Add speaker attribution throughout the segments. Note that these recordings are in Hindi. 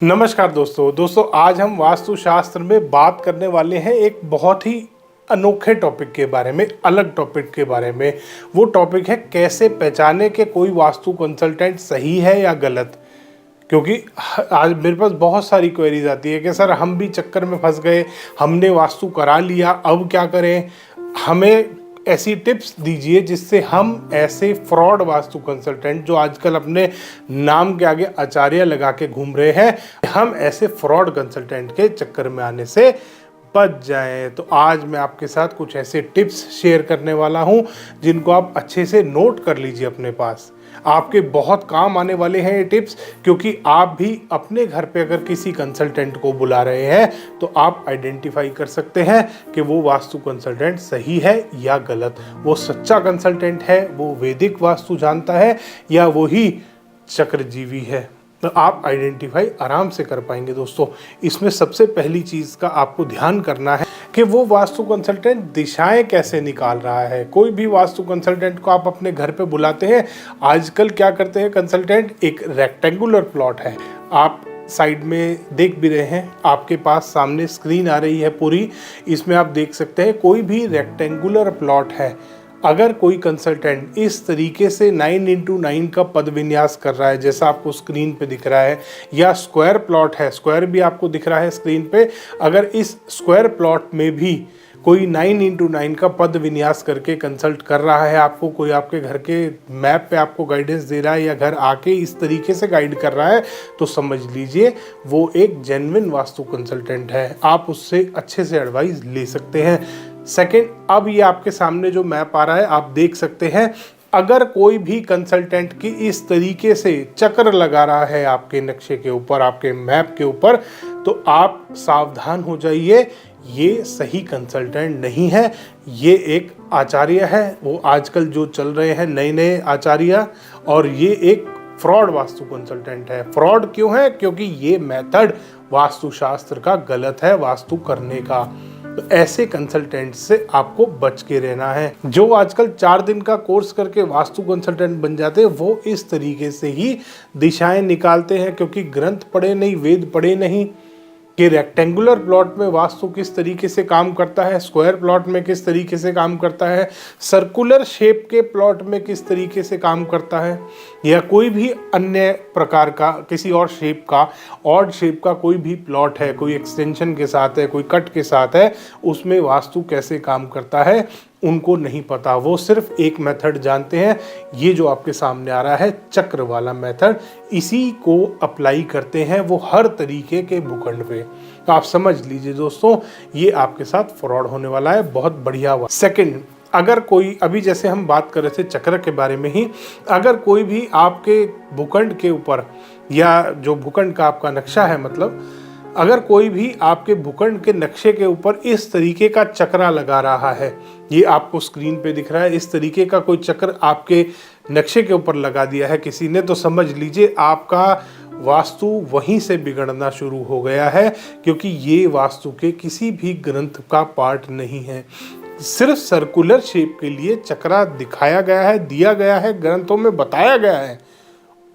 Speaker 1: नमस्कार दोस्तों आज हम वास्तुशास्त्र में बात करने वाले हैं एक बहुत ही अनोखे टॉपिक के बारे में, अलग टॉपिक के बारे में। वो टॉपिक है कैसे पहचाने कि कोई वास्तु कंसल्टेंट सही है या गलत। क्योंकि आज मेरे पास बहुत सारी क्वेरीज आती है कि सर हम भी चक्कर में फंस गए, हमने वास्तु करा लिया, अब क्या करें। हमें ऐसी टिप्स दीजिए जिससे हम ऐसे फ्रॉड वास्तु कंसल्टेंट जो आजकल अपने नाम के आगे आचार्य लगा के घूम रहे हैं, हम ऐसे फ्रॉड कंसल्टेंट के चक्कर में आने से बच जाएं। तो आज मैं आपके साथ कुछ ऐसे टिप्स शेयर करने वाला हूं जिनको आप अच्छे से नोट कर लीजिए अपने पास। आपके बहुत काम आने वाले हैं ये टिप्स, क्योंकि आप भी अपने घर पे अगर किसी कंसल्टेंट को बुला रहे हैं तो आप आइडेंटिफाई कर सकते हैं कि वो वास्तु कंसल्टेंट सही है या गलत, वो सच्चा कंसल्टेंट है, वो वैदिक वास्तु जानता है या वो ही चक्रजीवी है। तो आप आइडेंटिफाई आराम से कर पाएंगे। दोस्तों, इसमें सबसे पहली चीज़ का आपको ध्यान करना है कि वो वास्तु कंसल्टेंट दिशाएं कैसे निकाल रहा है। कोई भी वास्तु कंसल्टेंट को आप अपने घर पे बुलाते हैं, आजकल क्या करते हैं कंसल्टेंट, एक रेक्टेंगुलर प्लॉट है, आप साइड में देख भी रहे हैं, आपके पास सामने स्क्रीन आ रही है पूरी, इसमें आप देख सकते हैं कोई भी रेक्टेंगुलर प्लॉट है। अगर कोई कंसल्टेंट इस तरीके से 9x9 का पद विन्यास कर रहा है जैसा आपको स्क्रीन पे दिख रहा है, या स्क्वायर प्लॉट है, स्क्वायर भी आपको दिख रहा है स्क्रीन पे, अगर इस स्क्वायर प्लॉट में भी कोई 9x9 का पद विन्यास करके कंसल्ट कर रहा है आपको, कोई आपके घर के मैप पे आपको गाइडेंस दे रहा है या घर आके इस तरीके से गाइड कर रहा है, तो समझ लीजिए वो एक जेन्युइन वास्तु कंसल्टेंट है। आप उससे अच्छे से एडवाइस ले सकते हैं। सेकंड, अब ये आपके सामने जो मैप आ रहा है आप देख सकते हैं, अगर कोई भी कंसल्टेंट की इस तरीके से चक्र लगा रहा है आपके नक्शे के ऊपर, आपके मैप के ऊपर, तो आप सावधान हो जाइए, ये सही कंसल्टेंट नहीं है, ये एक आचार्य है। वो आजकल जो चल रहे हैं नए नए आचार्य, और ये एक फ्रॉड वास्तु कंसल्टेंट है। फ्रॉड क्यों है? क्योंकि ये मेथड वास्तुशास्त्र का गलत है वास्तु करने का। तो ऐसे कंसल्टेंट से आपको बच के रहना है। जो आजकल 4 दिन का कोर्स करके वास्तु कंसल्टेंट बन जाते हैं, वो इस तरीके से ही दिशाएं निकालते हैं, क्योंकि ग्रंथ पढ़े नहीं, वेद पढ़े नहीं कि रेक्टेंगुलर प्लॉट में वास्तु किस तरीके से काम करता है, स्क्वायर प्लॉट में किस तरीके से काम करता है, सर्कुलर शेप के प्लॉट में किस तरीके से काम करता है, या कोई भी अन्य प्रकार का किसी और शेप का, ऑड शेप का कोई भी प्लॉट है, कोई एक्सटेंशन के साथ है, कोई कट के साथ है, उसमें वास्तु कैसे काम करता है उनको नहीं पता। वो सिर्फ एक मेथड जानते हैं, ये जो आपके सामने आ रहा है चक्र वाला मेथड, इसी को अप्लाई करते हैं वो हर तरीके के भूखंड पे। तो आप समझ लीजिए दोस्तों, ये आपके साथ फ्रॉड होने वाला है। बहुत बढ़िया हुआ। सेकंड, अगर कोई, अभी जैसे हम बात कर रहे थे चक्र के बारे में ही, अगर कोई भी आपके भूखंड के ऊपर, या जो भूखंड का आपका नक्शा है, मतलब अगर कोई भी आपके भूखंड के नक्शे के ऊपर इस तरीके का चक्रा लगा रहा है, ये आपको स्क्रीन पे दिख रहा है, इस तरीके का कोई चक्र आपके नक्शे के ऊपर लगा दिया है किसी ने, तो समझ लीजिए आपका वास्तु वहीं से बिगड़ना शुरू हो गया है, क्योंकि ये वास्तु के किसी भी ग्रंथ का पार्ट नहीं है। सिर्फ सर्कुलर शेप के लिए चक्रा दिखाया गया है, दिया गया है, ग्रंथों में बताया गया है,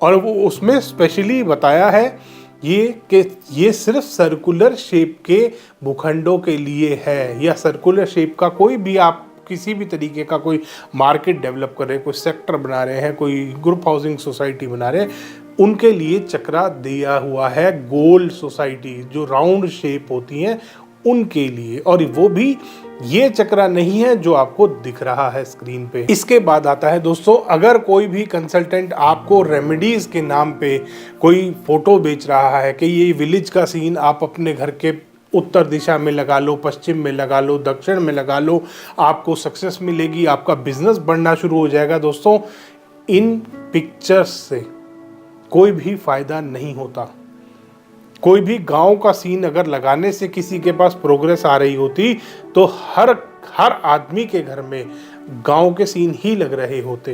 Speaker 1: और वो उसमें स्पेशली बताया है ये सिर्फ सर्कुलर शेप के भूखंडों के लिए है, या सर्कुलर शेप का कोई भी, आप किसी भी तरीके का कोई मार्केट डेवलप कर रहे हैं, कोई सेक्टर बना रहे हैं, कोई ग्रुप हाउसिंग सोसाइटी बना रहे हैं, उनके लिए चक्रा दिया हुआ है। गोल सोसाइटी जो राउंड शेप होती हैं उनके लिए, और वो भी ये चक्रा नहीं है जो आपको दिख रहा है स्क्रीन पे। इसके बाद आता है दोस्तों, अगर कोई भी कंसल्टेंट आपको रेमेडीज के नाम पे कोई फोटो बेच रहा है कि ये विलेज का सीन आप अपने घर के उत्तर दिशा में लगा लो, पश्चिम में लगा लो, दक्षिण में लगा लो, आपको सक्सेस मिलेगी, आपका बिजनेस बढ़ना शुरू हो जाएगा, दोस्तों इन पिक्चर्स से कोई भी फायदा नहीं होता। कोई भी गांव का सीन अगर लगाने से किसी के पास प्रोग्रेस आ रही होती, तो हर आदमी के घर में गांव के सीन ही लग रहे होते।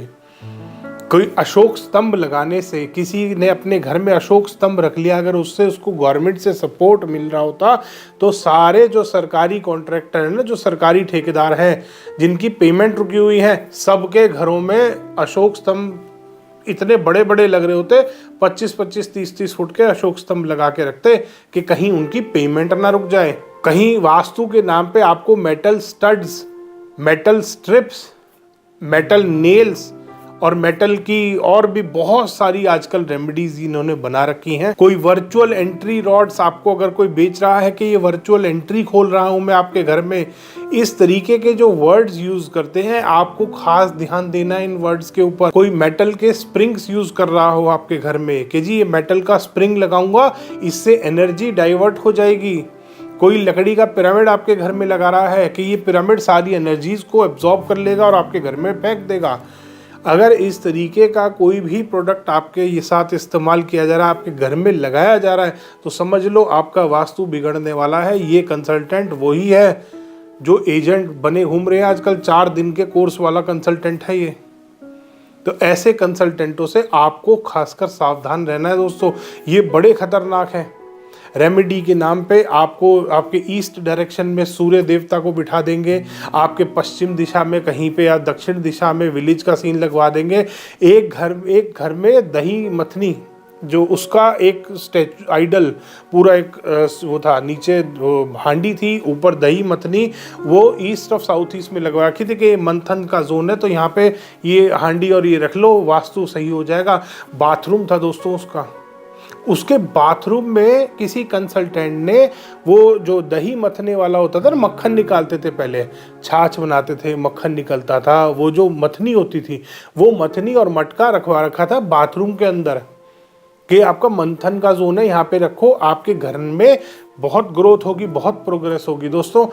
Speaker 1: कोई अशोक स्तंभ लगाने से, किसी ने अपने घर में अशोक स्तंभ रख लिया, अगर उससे उसको गवर्नमेंट से सपोर्ट मिल रहा होता, तो सारे जो सरकारी कॉन्ट्रैक्टर हैं ना, जो सरकारी ठेकेदार हैं जिनकी पेमेंट रुकी हुई है, सबके घरों में अशोक स्तंभ इतने बड़े बड़े लग रहे होते, 25-25, 30-30 फुट के अशोक स्तंभ लगा के रखते कि कहीं उनकी पेमेंट ना रुक जाए। कहीं वास्तु के नाम पे आपको metal studs, metal strips, metal nails और मेटल की और भी बहुत सारी आजकल रेमेडीज इन्होंने बना रखी हैं। कोई वर्चुअल एंट्री रॉड्स आपको अगर कोई बेच रहा है कि ये वर्चुअल एंट्री खोल रहा हूं मैं आपके घर में, इस तरीके के जो वर्ड्स यूज करते हैं आपको खास ध्यान देना है इन वर्ड्स के ऊपर। कोई मेटल के स्प्रिंग्स यूज कर रहा हो आपके घर में कि जी ये मेटल का स्प्रिंग लगाऊंगा, इससे एनर्जी डाइवर्ट हो जाएगी। कोई लकड़ी का पिरामिड आपके घर में लगा रहा है कि ये पिरामिड सारी एनर्जीज को एब्जॉर्ब कर लेगा और आपके घर में फेंक देगा। अगर इस तरीके का कोई भी प्रोडक्ट आपके ये साथ इस्तेमाल किया जा रहा है, आपके घर में लगाया जा रहा है, तो समझ लो आपका वास्तु बिगड़ने वाला है। ये कंसल्टेंट वही है जो एजेंट बने घूम रहे हैं आजकल, 4 दिन के कोर्स वाला कंसल्टेंट है ये। तो ऐसे कंसल्टेंटों से आपको खासकर सावधान रहना है दोस्तों, ये बड़े खतरनाक हैं। रेमेडी के नाम पे आपको आपके ईस्ट डायरेक्शन में सूर्य देवता को बिठा देंगे, आपके पश्चिम दिशा में कहीं पे या दक्षिण दिशा में विलेज का सीन लगवा देंगे। एक घर में दही मथनी, जो उसका एक स्टैचू आइडल पूरा एक वो था, नीचे हांडी थी, ऊपर दही मथनी, वो ईस्ट ऑफ साउथ ईस्ट में लगवा रखी थी कि मंथन का जोन है तो यहाँ पे ये हांडी और ये रख लो, वास्तु सही हो जाएगा। बाथरूम था दोस्तों उसके बाथरूम में किसी कंसल्टेंट ने वो जो दही मथने वाला होता था ना, मक्खन निकालते थे पहले, छाछ बनाते थे, मक्खन निकलता था, वो जो मथनी होती थी वो मथनी और मटका रखवा रखा था बाथरूम के अंदर कि आपका मंथन का जोन है, यहाँ पे रखो, आपके घर में बहुत ग्रोथ होगी, बहुत प्रोग्रेस होगी। दोस्तों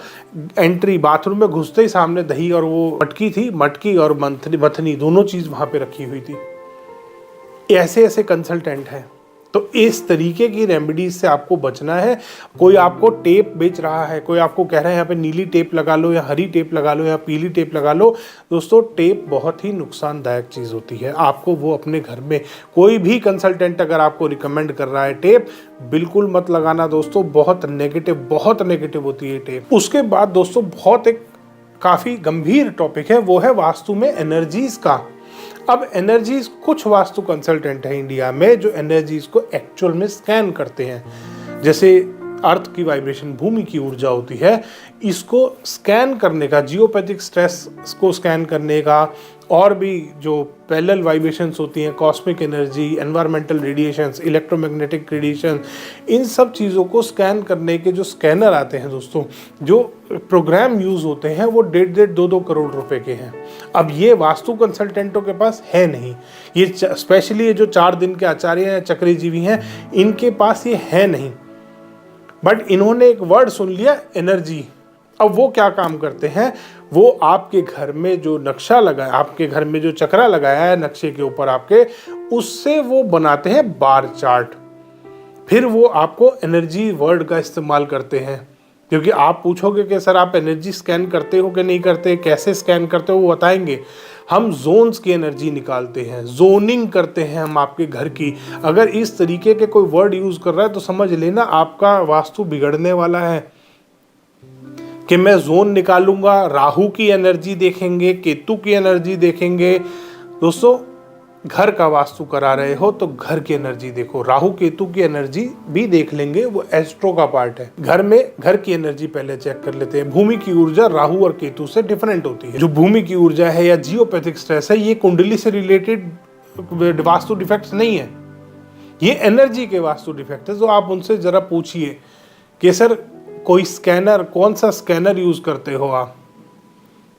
Speaker 1: एंट्री बाथरूम में घुसते ही सामने दही और वो मटकी थी, मटकी और मथनी दोनों चीज वहां पे रखी हुई थी। ऐसे ऐसे कंसल्टेंट हैं। तो इस तरीके की रेमेडीज से आपको बचना है। कोई आपको टेप बेच रहा है, कोई आपको कह रहा है यहाँ पे नीली टेप लगा लो या हरी टेप लगा लो या पीली टेप लगा लो। दोस्तों टेप बहुत ही नुकसानदायक चीज़ होती है, आपको वो अपने घर में कोई भी कंसल्टेंट अगर आपको रिकमेंड कर रहा है टेप, बिल्कुल मत लगाना दोस्तों, बहुत नेगेटिव होती है टेप। उसके बाद दोस्तों बहुत एक काफ़ी गंभीर टॉपिक है, वो है वास्तु में एनर्जीज का। अब एनर्जीज, कुछ वास्तु कंसल्टेंट है इंडिया में जो एनर्जीज को एक्चुअल में स्कैन करते हैं। जैसे अर्थ की वाइब्रेशन, भूमि की ऊर्जा होती है, इसको स्कैन करने का, जियोपैथिक स्ट्रेस को स्कैन करने का, और भी जो पैरेलल वाइब्रेशंस होती हैं, cosmic energy, environmental radiations, electromagnetic radiation, इन सब चीज़ों को स्कैन करने के जो स्कैनर आते हैं दोस्तों, जो प्रोग्राम यूज़ होते हैं, वो 1.5-2 करोड़ रुपए के हैं। अब ये वास्तु कंसल्टेंटों के पास है नहीं, ये स्पेशली ये जो 4 दिन के आचार्य हैं, चक्रजीवी हैं, इनके पास ये है नहीं। बट इन्होंने एक वर्ड सुन लिया, एनर्जी। अब वो क्या काम करते हैं, वो आपके घर में जो नक्शा लगाया, आपके घर में जो चक्रा लगाया है नक्शे के ऊपर आपके, उससे वो बनाते हैं बार चार्ट। फिर वो आपको एनर्जी वर्ड का इस्तेमाल करते हैं, क्योंकि आप पूछोगे कि सर आप एनर्जी स्कैन करते हो कि नहीं करते, कैसे स्कैन करते हो, वो बताएंगे। हम जोन्स की एनर्जी निकालते हैं, जोनिंग करते हैं हम आपके घर की। अगर इस तरीके के कोई वर्ड यूज कर रहा है तो समझ लेना आपका वास्तु बिगड़ने वाला है। कि मैं जोन निकालूंगा, राहु की एनर्जी देखेंगे, केतु की एनर्जी देखेंगे। दोस्तों घर का वास्तु करा रहे हो तो घर की एनर्जी देखो, राहु केतु की एनर्जी भी देख लेंगे, वो एस्ट्रो का पार्ट है। घर में घर की एनर्जी पहले चेक कर लेते हैं। भूमि की ऊर्जा राहु और केतु से डिफरेंट होती है। जो भूमि की ऊर्जा है या जियोपैथिक स्ट्रेस है, ये कुंडली से रिलेटेड वास्तु डिफेक्ट्स नहीं है, ये एनर्जी के वास्तु डिफेक्ट है। तो आप उनसे जरा पूछिए कि सर कोई स्कैनर, कौन सा स्कैनर यूज करते हो आप,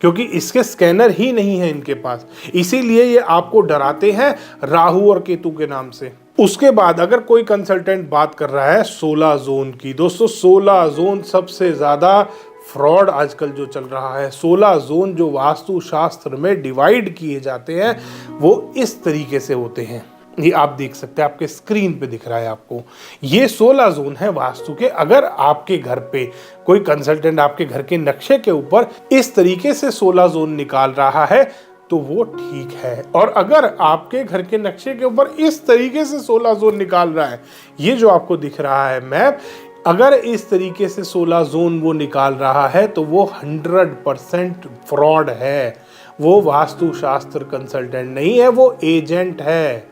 Speaker 1: क्योंकि इसके स्कैनर ही नहीं है इनके पास, इसीलिए ये आपको डराते हैं राहु और केतु के नाम से। उसके बाद अगर कोई कंसल्टेंट बात कर रहा है 16 जोन की, दोस्तों 16 जोन सबसे ज्यादा फ्रॉड आजकल जो चल रहा है। 16 जोन जो वास्तु शास्त्र में डिवाइड किए जाते हैं वो इस तरीके से होते हैं, ये आप देख सकते हैं, आपके स्क्रीन पे दिख रहा है आपको। ये 16 जोन है वास्तु के। अगर आपके घर पे कोई कंसल्टेंट आपके घर के नक्शे के ऊपर इस तरीके से 16 जोन निकाल रहा है तो वो ठीक है, और अगर आपके घर के नक्शे के ऊपर इस तरीके से 16 जोन निकाल रहा है, ये जो आपको दिख रहा है मैप, अगर इस तरीके से 16 जोन वो निकाल रहा है तो वो 100% फ्रॉड है। वो वास्तुशास्त्र कंसल्टेंट नहीं है, वो एजेंट है।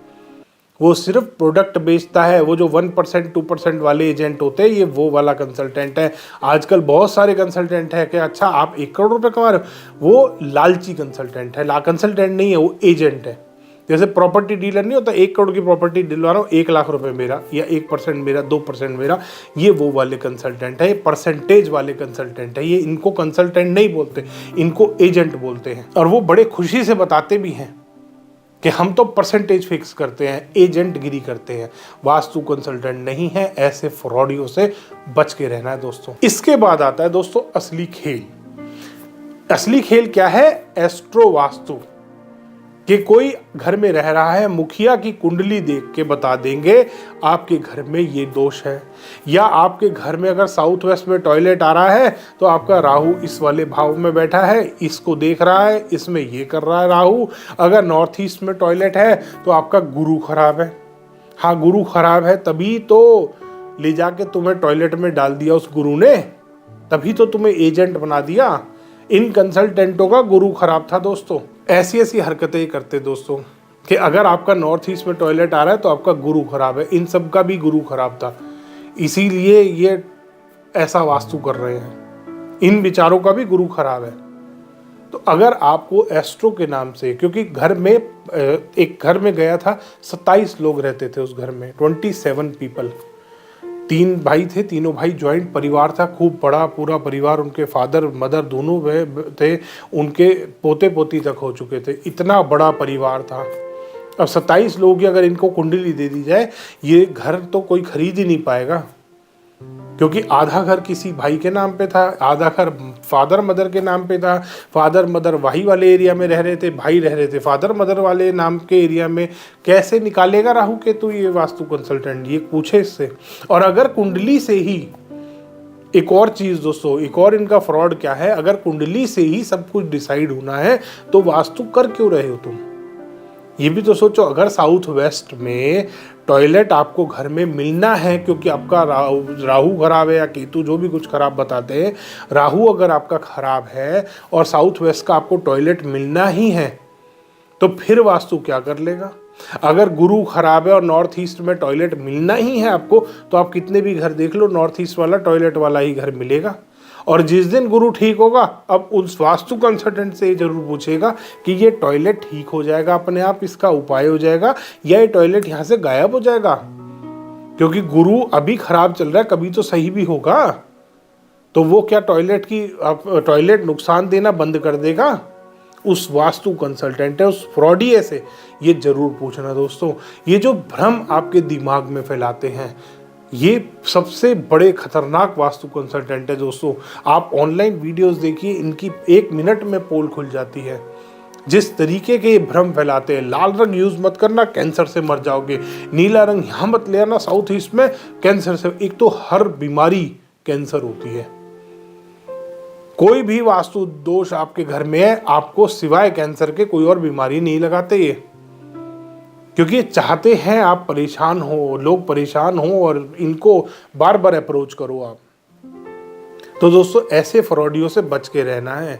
Speaker 1: वो सिर्फ प्रोडक्ट बेचता है। वो जो 1% 2% वाले एजेंट होते हैं, ये वो वाला कंसल्टेंट है। आजकल बहुत सारे कंसल्टेंट है कि अच्छा आप 1 करोड़ रुपए कमा रहे हो, वो लालची कंसल्टेंट है। कंसल्टेंट नहीं है, वो एजेंट है। जैसे प्रॉपर्टी डीलर नहीं होता, 1 करोड़ की प्रॉपर्टी दिलवा रहा हूँ, 1 लाख रुपए मेरा या 1% मेरा, 2% मेरा, ये वो वाले कंसल्टेंट है। ये परसेंटेज वाले कंसल्टेंट है। ये इनको कंसल्टेंट नहीं बोलते, इनको एजेंट बोलते हैं। और वो बड़े खुशी से बताते भी हैं कि हम तो परसेंटेज फिक्स करते हैं, एजेंट गिरी करते हैं, वास्तु कंसल्टेंट नहीं है। ऐसे फ्रॉडियों से बच के रहना है दोस्तों। इसके बाद आता है दोस्तों असली खेल। असली खेल क्या है? एस्ट्रो वास्तु। कि कोई घर में रह रहा है, मुखिया की कुंडली देख के बता देंगे आपके घर में ये दोष है, या आपके घर में अगर साउथ वेस्ट में टॉयलेट आ रहा है तो आपका राहु इस वाले भाव में बैठा है, इसको देख रहा है, इसमें ये कर रहा है राहु। अगर नॉर्थ ईस्ट में टॉयलेट है तो आपका गुरु खराब है। हाँ, गुरु खराब है, तभी तो ले जाके तुम्हें टॉयलेट में डाल दिया उस गुरु ने, तभी तो तुम्हें एजेंट बना दिया। इन कंसल्टेंटों का गुरु खराब था दोस्तों। ऐसी ऐसी हरकतें करते दोस्तों कि अगर आपका नॉर्थ ईस्ट में टॉयलेट आ रहा है तो आपका गुरु खराब है। इन सब का भी गुरु खराब था, इसीलिए ये ऐसा वास्तु कर रहे हैं। इन विचारों का भी गुरु खराब है। तो अगर आपको एस्ट्रो के नाम से, क्योंकि घर में एक घर में गया था, 27 लोग रहते थे उस घर में, 27 पीपल। 3 भाई थे, तीनों भाई ज्वाइंट परिवार था, खूब बड़ा पूरा परिवार। उनके फादर मदर दोनों थे, उनके पोते पोती तक हो चुके थे। इतना बड़ा परिवार था। अब 27 लोग की अगर इनको कुंडली दे दी जाए, ये घर तो कोई खरीद ही नहीं पाएगा, क्योंकि आधा घर किसी भाई के नाम पे था, आधा घर फादर मदर के नाम पे था। फादर मदर वही वाले एरिया में रह रहे थे, भाई रह रहे थे फादर मदर वाले नाम के एरिया में। कैसे निकालेगा राहु केतु ये वास्तु कंसल्टेंट? ये पूछे इससे। और अगर कुंडली से ही, एक और चीज दोस्तों, एक और इनका फ्रॉड क्या है, अगर कुंडली से ही सब कुछ डिसाइड होना है तो वास्तु कर क्यों रहे हो तुम? ये भी तो सोचो। अगर साउथ वेस्ट में टॉयलेट आपको घर में मिलना है, क्योंकि आपका राहु खराब है या केतु जो भी कुछ खराब बताते हैं, राहु अगर आपका खराब है और साउथ वेस्ट का आपको टॉयलेट मिलना ही है, तो फिर वास्तु क्या कर लेगा? अगर गुरु खराब है और नॉर्थ ईस्ट में टॉयलेट मिलना ही है आपको, तो आप कितने भी घर देख लो, नॉर्थ ईस्ट वाला टॉयलेट वाला ही घर मिलेगा। और जिस दिन गुरु ठीक होगा, अब उस वास्तु कंसल्टेंट से जरूर पूछेगा कि ये टॉयलेट ठीक हो जाएगा अपने आप, इसका उपाय हो जाएगा, या ये टॉयलेट यहाँ से गायब हो जाएगा? क्योंकि गुरु अभी खराब चल रहा है, कभी तो सही भी होगा। तो वो क्या टॉयलेट नुकसान देना बंद कर देगा? उस वास्तु कंसल्टेंट है, उस फ्रॉडिये से ये जरूर पूछना दोस्तों। ये जो भ्रम आपके दिमाग में फैलाते हैं, ये सबसे बड़े खतरनाक वास्तु कंसल्टेंट है दोस्तों। आप ऑनलाइन वीडियोस देखिए, इनकी 1 मिनट में पोल खुल जाती है। जिस तरीके के ये भ्रम फैलाते हैं, लाल रंग यूज मत करना, कैंसर से मर जाओगे। नीला रंग यहाँ मत ले आना, साउथ ईस्ट में कैंसर से। एक तो हर बीमारी कैंसर होती है। कोई भी वास्तु दोष आपके घर में है, आपको सिवाय कैंसर के कोई और बीमारी नहीं लगाते ये, क्योंकि ये चाहते हैं आप परेशान हो, लोग परेशान हो, और इनको बार बार अप्रोच करो आप। तो दोस्तों ऐसे फ्रॉडियों से बच के रहना है।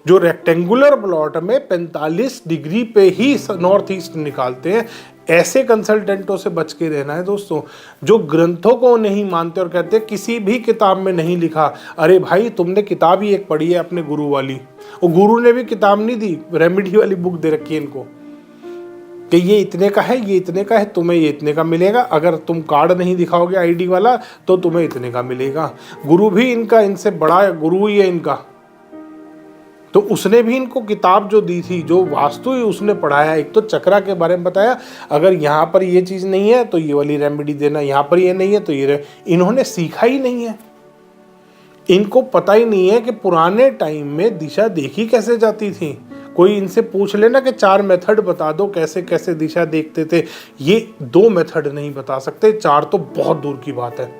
Speaker 1: जो रेक्टेंगुलर प्लॉट में 45 डिग्री पे ही नॉर्थ ईस्ट निकालते हैं, ऐसे कंसल्टेंटों से बच के रहना है दोस्तों। जो ग्रंथों को नहीं मानते और कहते हैं किसी भी किताब में नहीं लिखा। अरे भाई, तुमने किताब ही एक पढ़ी है अपने गुरु वाली, और गुरु ने भी किताब नहीं दी, रेमेडी वाली बुक दे रखी है इनको कि ये इतने का है, ये इतने का है, तुम्हें ये इतने का मिलेगा। अगर तुम कार्ड नहीं दिखाओगे आईडी वाला तो तुम्हें इतने का मिलेगा। गुरु भी इनका, इनसे बड़ा गुरु ही है इनका। तो उसने भी इनको किताब जो दी थी, जो वास्तु ही उसने पढ़ाया। एक तो चक्रा के बारे में बताया, अगर यहाँ पर ये चीज़ नहीं है तो ये वाली रेमेडी देना, यहाँ पर ये नहीं है तो ये। इन्होंने सीखा ही नहीं है, इनको पता ही नहीं है कि पुराने टाइम में दिशा देखी कैसे जाती थी। कोई इनसे पूछ लेना कि 4 मेथड बता दो कैसे कैसे दिशा देखते थे, ये 2 मेथड नहीं बता सकते, 4 तो बहुत दूर की बात है।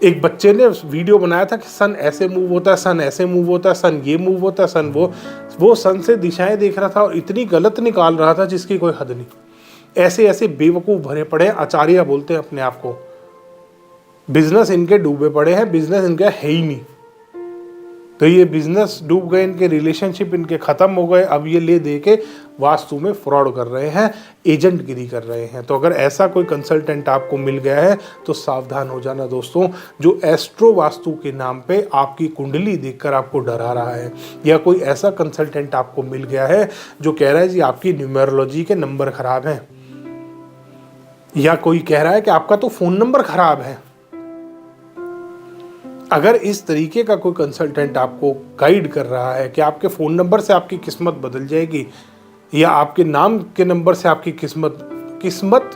Speaker 1: एक बच्चे ने वीडियो बनाया था कि सन ऐसे मूव होता है, सन ऐसे मूव होता है, सन ये मूव होता है, सन वो सन से दिशाएं देख रहा था और इतनी गलत निकाल रहा था जिसकी कोई हद नहीं। ऐसे ऐसे बेवकूफ़ भरे पड़े हैं, आचार्य बोलते हैं अपने आप को। बिजनेस इनके डूबे पड़े हैं, बिजनेस इनका है ही नहीं। तो ये बिजनेस डूब गए, इनके रिलेशनशिप इनके ख़त्म हो गए। अब ये ले दे के वास्तु में फ्रॉड कर रहे हैं, एजेंटगिरी कर रहे हैं। तो अगर ऐसा कोई कंसल्टेंट आपको मिल गया है तो सावधान हो जाना दोस्तों, जो एस्ट्रो वास्तु के नाम पे आपकी कुंडली देखकर आपको डरा रहा है, या कोई ऐसा कंसल्टेंट आपको मिल गया है जो कह रहा है जी आपकी न्यूमरोलॉजी के नंबर खराब हैं, या कोई कह रहा है कि आपका तो फ़ोन नंबर खराब है। अगर इस तरीके का कोई कंसल्टेंट आपको गाइड कर रहा है कि आपके फ़ोन नंबर से आपकी किस्मत बदल जाएगी, या आपके नाम के नंबर से आपकी किस्मत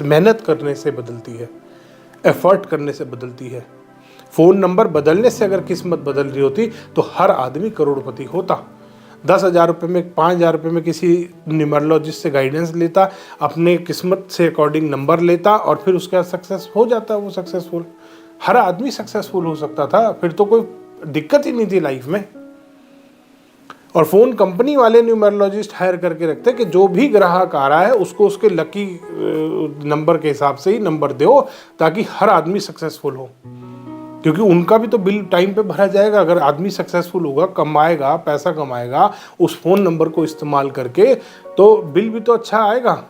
Speaker 1: मेहनत करने से बदलती है, एफर्ट करने से बदलती है। फ़ोन नंबर बदलने से अगर किस्मत बदल रही होती तो हर आदमी करोड़पति होता। 10,000 रुपये में, 5,000 रुपये में किसी न्यूमरोलॉजिस्ट से गाइडेंस लेता, अपने किस्मत से अकॉर्डिंग नंबर लेता और फिर उसके बाद सक्सेस हो जाता। वो सक्सेसफुल, हर आदमी सक्सेसफुल हो सकता था, फिर तो कोई दिक्कत ही नहीं थी लाइफ में। और फ़ोन कंपनी वाले न्यूमरोलॉजिस्ट हायर करके रखते कि जो भी ग्राहक आ रहा है उसको उसके लकी नंबर के हिसाब से ही नंबर दो, ताकि हर आदमी सक्सेसफुल हो, क्योंकि उनका भी तो बिल टाइम पे भरा जाएगा। अगर आदमी सक्सेसफुल होगा, कमाएगा, पैसा कमाएगा उस फ़ोन नंबर को इस्तेमाल करके, तो बिल भी तो अच्छा आएगा,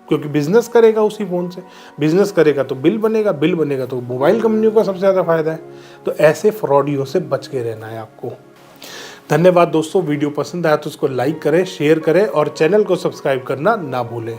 Speaker 1: क्योंकि बिजनेस करेगा उसी फ़ोन से। बिजनेस करेगा तो बिल बनेगा, बिल बनेगा तो मोबाइल कंपनियों का सबसे ज़्यादा फायदा है। तो ऐसे फ्रॉडियों से बच के रहना है आपको। धन्यवाद दोस्तों, वीडियो पसंद आया तो उसको लाइक करें, शेयर करें और चैनल को सब्सक्राइब करना ना भूलें।